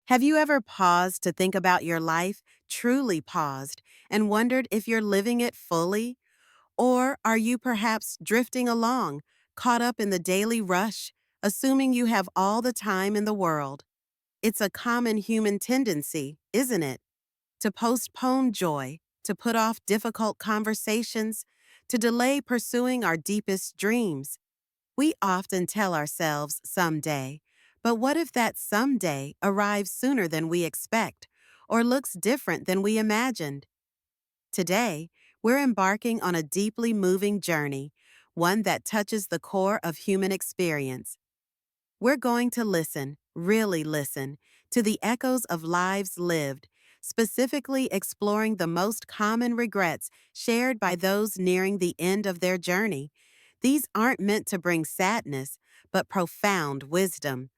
Have you ever paused to think about your life, truly paused, and wondered if you're living it fully? Or are you perhaps drifting along, caught up in the daily rush, assuming you have all the time in the world? It's a common human tendency, isn't it? To postpone joy, to put off difficult conversations, to delay pursuing our deepest dreams. We often tell ourselves someday, but what if that someday arrives sooner than we expect or looks different than we imagined? Today, we're embarking on a deeply moving journey, one that touches the core of human experience. We're going to listen, really listen, to the echoes of lives lived, specifically exploring the most common regrets shared by those nearing the end of their journey. These aren't meant to bring sadness, but profound wisdom.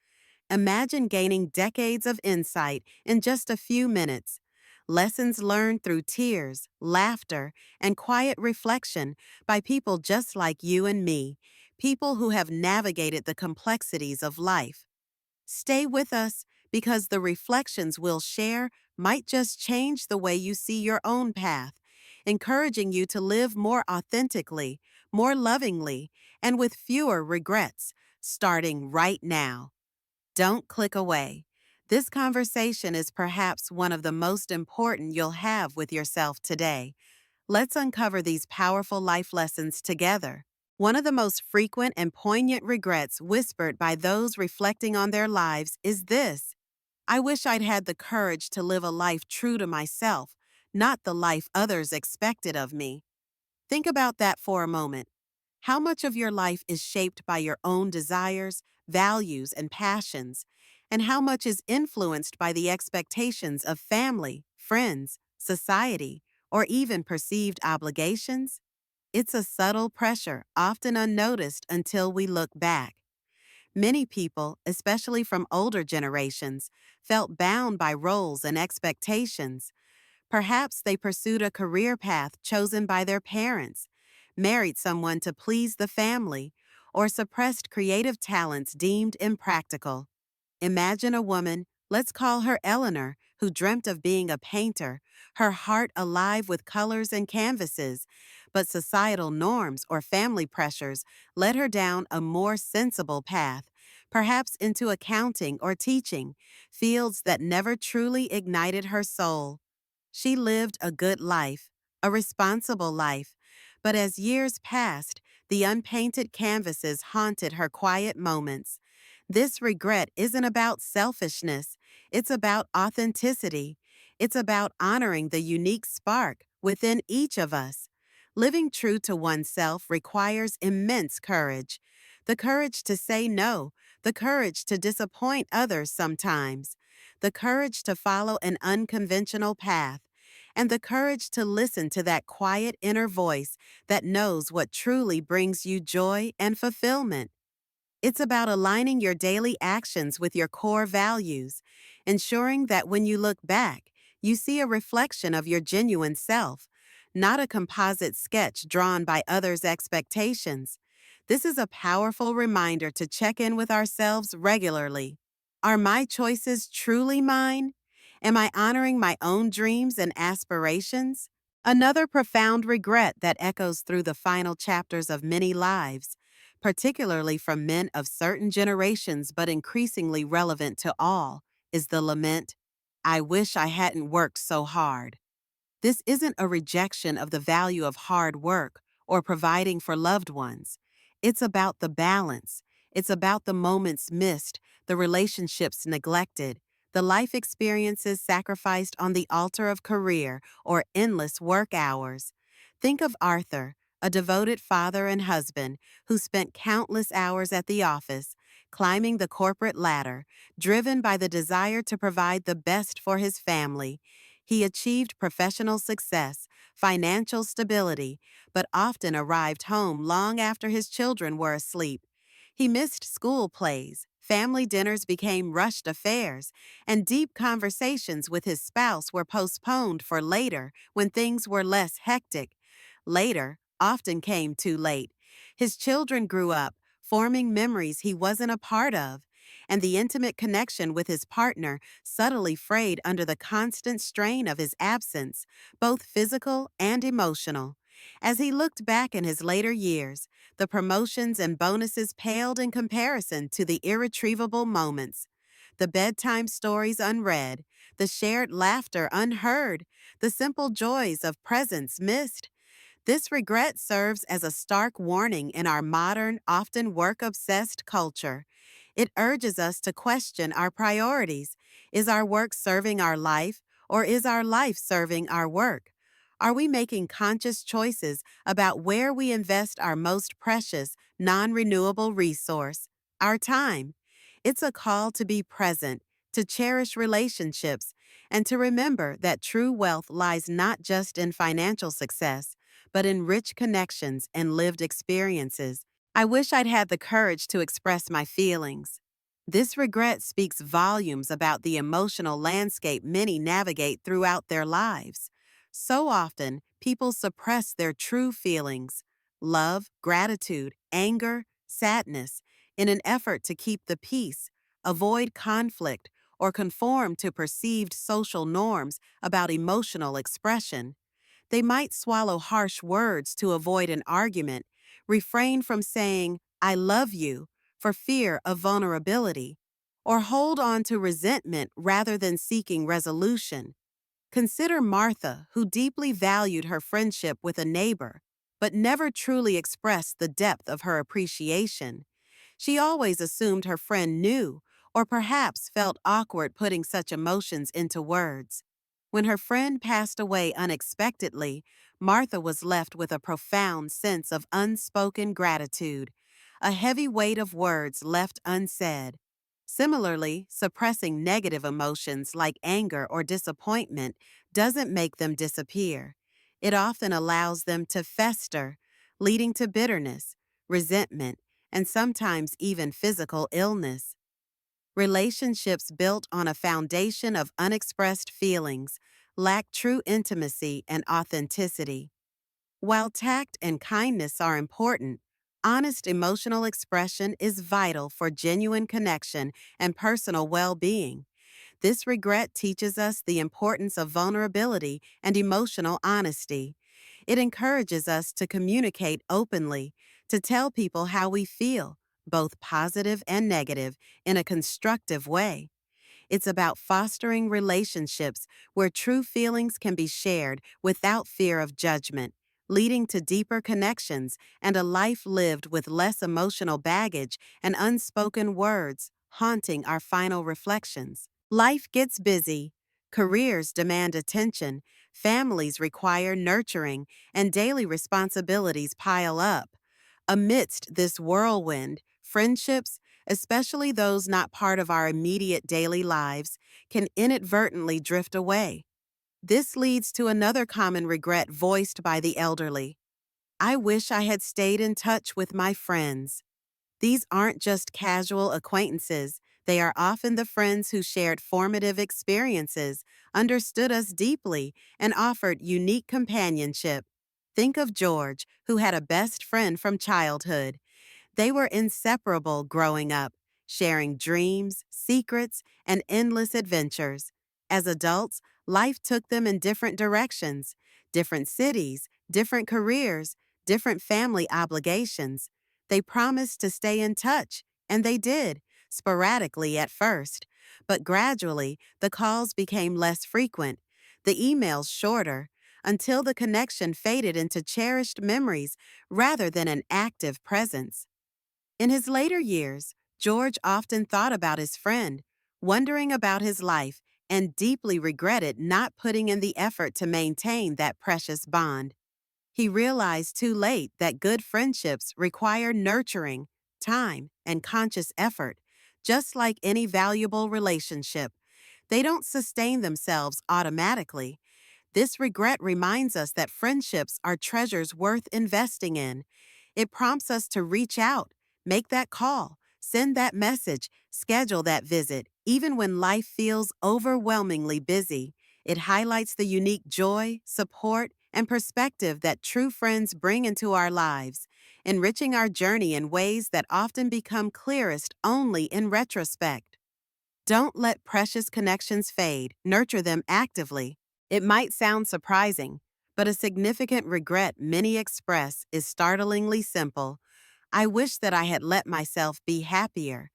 Imagine gaining decades of insight in just a few minutes. Lessons learned through tears, laughter, and quiet reflection by people just like you and me, people who have navigated the complexities of life. Stay with us because the reflections we'll share might just change the way you see your own path, encouraging you to live more authentically, more lovingly, and with fewer regrets, starting right now. Don't click away. This conversation is perhaps one of the most important you'll have with yourself today. Let's uncover these powerful life lessons together. One of the most frequent and poignant regrets whispered by those reflecting on their lives is this: I wish I'd had the courage to live a life true to myself, not the life others expected of me. Think about that for a moment. How much of your life is shaped by your own desires, values, and passions, and how much is influenced by the expectations of family, friends, society, or even perceived obligations? It's a subtle pressure, often unnoticed until we look back. Many people, especially from older generations, felt bound by roles and expectations. Perhaps they pursued a career path chosen by their parents, married someone to please the family, or suppressed creative talents deemed impractical. Imagine a woman, let's call her Eleanor, who dreamt of being a painter, her heart alive with colors and canvases, but societal norms or family pressures led her down a more sensible path, perhaps into accounting or teaching, fields that never truly ignited her soul. She lived a good life, a responsible life, but as years passed, the unpainted canvases haunted her quiet moments. This regret isn't about selfishness, it's about authenticity. It's about honoring the unique spark within each of us. Living true to oneself requires immense courage. The courage to say no, the courage to disappoint others sometimes, the courage to follow an unconventional path, and the courage to listen to that quiet inner voice that knows what truly brings you joy and fulfillment. It's about aligning your daily actions with your core values, ensuring that when you look back, you see a reflection of your genuine self, not a composite sketch drawn by others' expectations. This is a powerful reminder to check in with ourselves regularly. Are my choices truly mine? Am I honoring my own dreams and aspirations? Another profound regret that echoes through the final chapters of many lives, particularly from men of certain generations but increasingly relevant to all, is the lament, I wish I hadn't worked so hard. This isn't a rejection of the value of hard work or providing for loved ones. It's about the balance. It's about the moments missed, the relationships neglected, the life experiences sacrificed on the altar of career or endless work hours. Think of Arthur, a devoted father and husband who spent countless hours at the office, climbing the corporate ladder, driven by the desire to provide the best for his family. He achieved professional success, financial stability, but often arrived home long after his children were asleep. He missed school plays, family dinners became rushed affairs, and deep conversations with his spouse were postponed for later when things were less hectic. Later often came too late. His children grew up, forming memories he wasn't a part of, and the intimate connection with his partner subtly frayed under the constant strain of his absence, both physical and emotional. As he looked back in his later years, the promotions and bonuses paled in comparison to the irretrievable moments. The bedtime stories unread, the shared laughter unheard, the simple joys of presence missed. This regret serves as a stark warning in our modern, often work obsessed culture. It urges us to question our priorities. Is our work serving our life, or is our life serving our work? Are we making conscious choices about where we invest our most precious, non renewable resource, our time? It's a call to be present, to cherish relationships, and to remember that true wealth lies not just in financial success, but in rich connections and lived experiences. I wish I'd had the courage to express my feelings. This regret speaks volumes about the emotional landscape many navigate throughout their lives. So often, people suppress their true feelings love, gratitude, anger, sadness in an effort to keep the peace, avoid conflict, or conform to perceived social norms about emotional expression. They might swallow harsh words to avoid an argument, refrain from saying, I love you, for fear of vulnerability, or hold on to resentment rather than seeking resolution. Consider Martha, who deeply valued her friendship with a neighbor, but never truly expressed the depth of her appreciation. She always assumed her friend knew, or perhaps felt awkward putting such emotions into words. When her friend passed away unexpectedly, Martha was left with a profound sense of unspoken gratitude, a heavy weight of words left unsaid. Similarly, suppressing negative emotions like anger or disappointment doesn't make them disappear. It often allows them to fester, leading to bitterness, resentment, and sometimes even physical illness. Relationships built on a foundation of unexpressed feelings lack true intimacy and authenticity. While tact and kindness are important, honest emotional expression is vital for genuine connection and personal well being. This regret teaches us the importance of vulnerability and emotional honesty. It encourages us to communicate openly, to tell people how we feel, both positive and negative, in a constructive way. It's about fostering relationships where true feelings can be shared without fear of judgment, leading to deeper connections and a life lived with less emotional baggage and unspoken words haunting our final reflections. Life gets busy. Careers demand attention, families require nurturing, and daily responsibilities pile up. Amidst this whirlwind, friendships, especially those not part of our immediate daily lives, can inadvertently drift away. This leads to another common regret voiced by the elderly. I wish I had stayed in touch with my friends. These aren't just casual acquaintances, they are often the friends who shared formative experiences, understood us deeply, and offered unique companionship. Think of George, who had a best friend from childhood. They were inseparable growing up, sharing dreams, secrets, and endless adventures. As adults, life took them in different directions, different cities, different careers, different family obligations. They promised to stay in touch, and they did, sporadically at first. But gradually, the calls became less frequent, the emails shorter, until the connection faded into cherished memories rather than an active presence. In his later years, George often thought about his friend, wondering about his life, and deeply regretted not putting in the effort to maintain that precious bond. He realized too late that good friendships require nurturing, time, and conscious effort, just like any valuable relationship. They don't sustain themselves automatically. This regret reminds us that friendships are treasures worth investing in. It prompts us to reach out, make that call, send that message, schedule that visit, even when life feels overwhelmingly busy. It highlights the unique joy, support, and perspective that true friends bring into our lives, enriching our journey in ways that often become clearest only in retrospect. Don't let precious connections fade, nurture them actively. It might sound surprising, but a significant regret many express is startlingly simple. I wish that I had let myself be happier.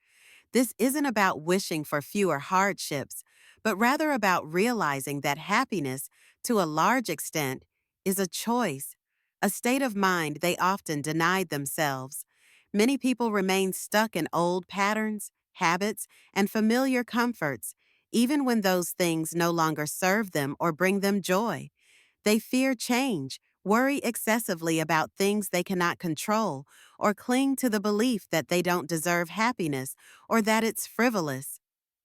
This isn't about wishing for fewer hardships, but rather about realizing that happiness, to a large extent, is a choice, a state of mind they often denied themselves. Many people remain stuck in old patterns, habits, and familiar comforts, even when those things no longer serve them or bring them joy. They fear change, worry excessively about things they cannot control, or cling to the belief that they don't deserve happiness or that it's frivolous.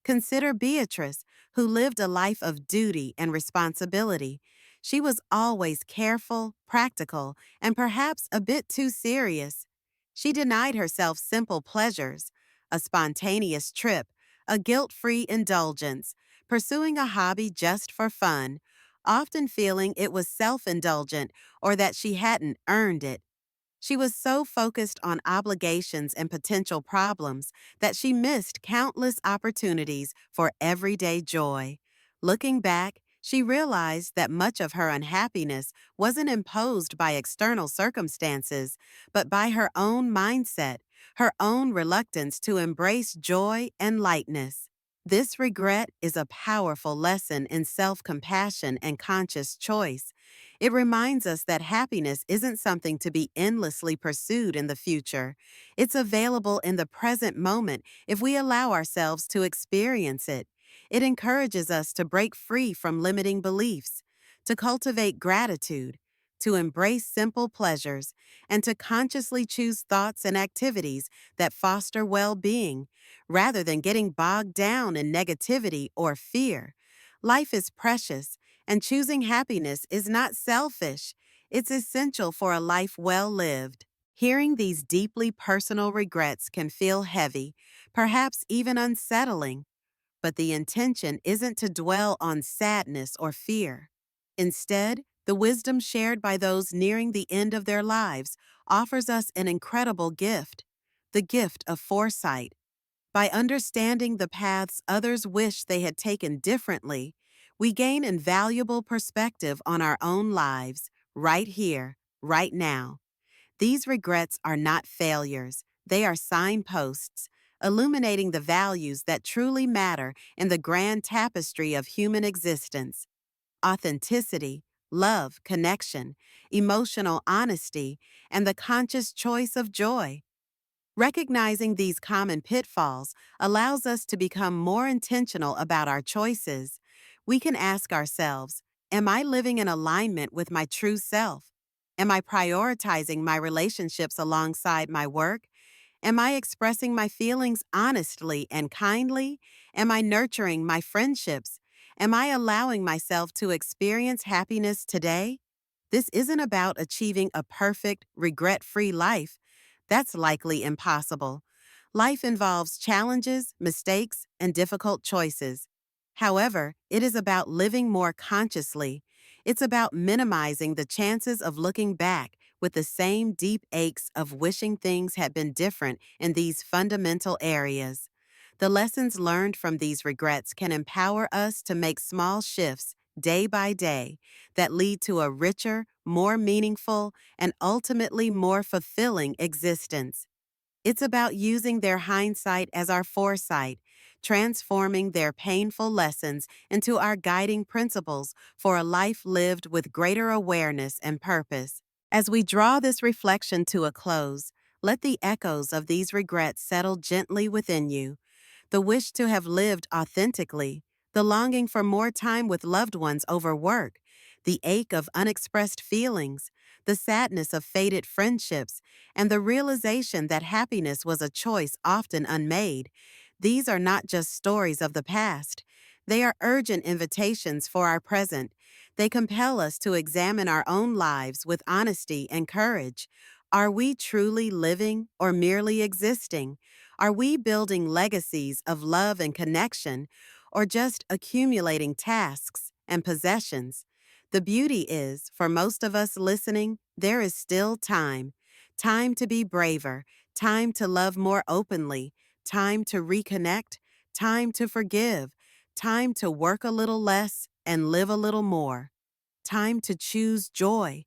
Consider Beatrice, who lived a life of duty and responsibility. She was always careful, practical, and perhaps a bit too serious. She denied herself simple pleasures, a spontaneous trip, a guilt-free indulgence, pursuing a hobby just for fun, often feeling it was self-indulgent or that she hadn't earned it. She was so focused on obligations and potential problems that she missed countless opportunities for everyday joy. Looking back, she realized that much of her unhappiness wasn't imposed by external circumstances, but by her own mindset, her own reluctance to embrace joy and lightness. This regret is a powerful lesson in self-compassion and conscious choice. It reminds us that happiness isn't something to be endlessly pursued in the future. It's available in the present moment if we allow ourselves to experience it. It encourages us to break free from limiting beliefs, to cultivate gratitude, to embrace simple pleasures, and to consciously choose thoughts and activities that foster well-being, rather than getting bogged down in negativity or fear. Life is precious, and choosing happiness is not selfish. It's essential for a life well lived. Hearing these deeply personal regrets can feel heavy, perhaps even unsettling, but the intention isn't to dwell on sadness or fear. Instead, the wisdom shared by those nearing the end of their lives offers us an incredible gift, the gift of foresight. By understanding the paths others wish they had taken differently, we gain invaluable perspective on our own lives, right here, right now. These regrets are not failures, they are signposts, illuminating the values that truly matter in the grand tapestry of human existence: authenticity, love, connection, emotional honesty, and the conscious choice of joy. Recognizing these common pitfalls allows us to become more intentional about our choices. We can ask ourselves, am I living in alignment with my true self? Am I prioritizing my relationships alongside my work? Am I expressing my feelings honestly and kindly? Am I nurturing my friendships? Am I allowing myself to experience happiness today? This isn't about achieving a perfect, regret-free life. That's likely impossible. Life involves challenges, mistakes, and difficult choices. However, it is about living more consciously. It's about minimizing the chances of looking back with the same deep aches of wishing things had been different in these fundamental areas. The lessons learned from these regrets can empower us to make small shifts day by day that lead to a richer, more meaningful, and ultimately more fulfilling existence. It's about using their hindsight as our foresight, transforming their painful lessons into our guiding principles for a life lived with greater awareness and purpose. As we draw this reflection to a close, let the echoes of these regrets settle gently within you. The wish to have lived authentically, the longing for more time with loved ones over work, the ache of unexpressed feelings, the sadness of faded friendships, and the realization that happiness was a choice often unmade. These are not just stories of the past. They are urgent invitations for our present. They compel us to examine our own lives with honesty and courage. Are we truly living or merely existing? Are we building legacies of love and connection, or just accumulating tasks and possessions? The beauty is, for most of us listening, there is still time. Time to be braver, time to love more openly, time to reconnect, time to forgive, time to work a little less and live a little more, time to choose joy.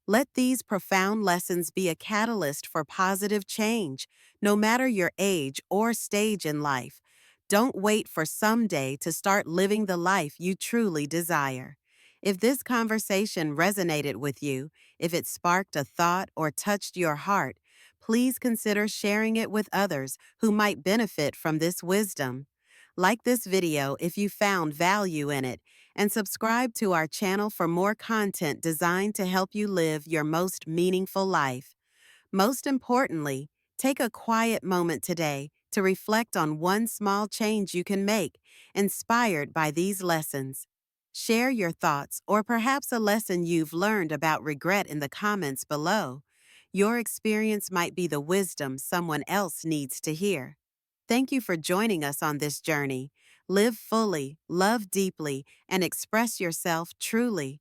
Let these profound lessons be a catalyst for positive change, no matter your age or stage in life. Don't wait for someday to start living the life you truly desire. If this conversation resonated with you, if it sparked a thought or touched your heart, please consider sharing it with others who might benefit from this wisdom. Like this video if you found value in it, and subscribe to our channel for more content designed to help you live your most meaningful life. Most importantly, take a quiet moment today to reflect on one small change you can make, inspired by these lessons. Share your thoughts or perhaps a lesson you've learned about regret in the comments below. Your experience might be the wisdom someone else needs to hear. Thank you for joining us on this journey. Live fully, love deeply, and express yourself truly.